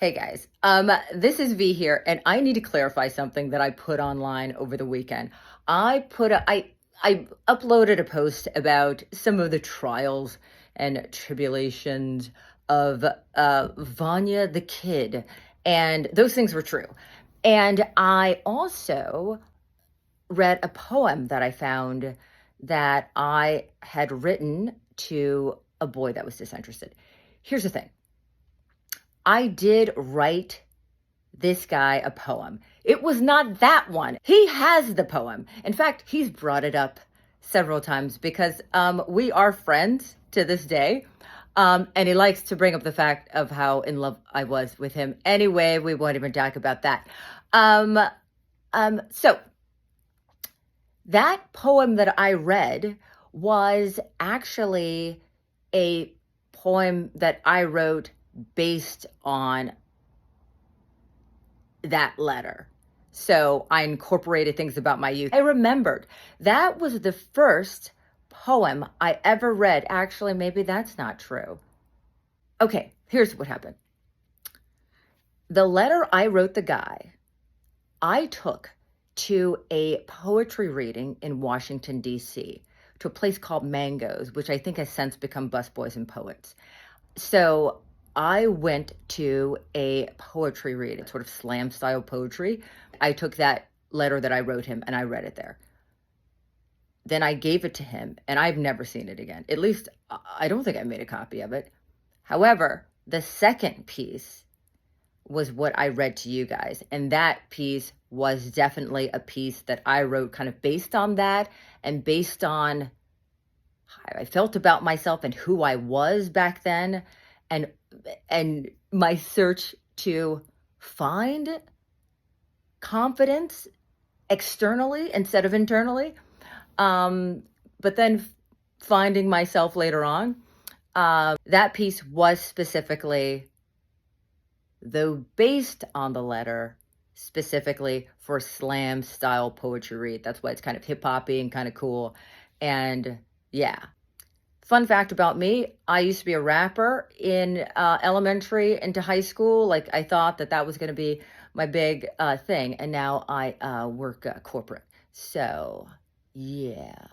Hey guys, this is V here, and I need to clarify something that I put online over the weekend. I uploaded a post about some of the trials and tribulations of Vanya the kid, and those things were true. And I also read a poem that I found that I had written to a boy that was disinterested. Here's the thing. I did write this guy a poem. It was not that one. He has the poem. In fact, he's brought it up several times because we are friends to this day. And he likes to bring up the fact of how in love I was with him. Anyway, we won't even talk about that. So that poem that I read was actually a poem that I wrote based on that letter. So I incorporated things about my youth. I remembered that was the first poem I ever read. Actually, maybe that's not true. Okay, here's what happened. The letter I wrote the guy, I took to a poetry reading in Washington, D.C., to a place called Mangoes, which I think has since become Busboys and Poets. So I went to a poetry reading, sort of slam style poetry. I took that letter that I wrote him and I read it there. Then I gave it to him and I've never seen it again. At least I don't think I made a copy of it. However, the second piece was what I read to you guys. And that piece was definitely a piece that I wrote kind of based on that and based on how I felt about myself and who I was back then, and my search to find confidence externally instead of internally. But then finding myself later on. That piece was specifically, though based on the letter, specifically for slam style poetry read. That's why it's kind of hip hoppy and kind of cool. And yeah. Fun fact about me, I used to be a rapper in elementary into high school. Like I thought that that was going to be my big thing. And now I work corporate. So yeah.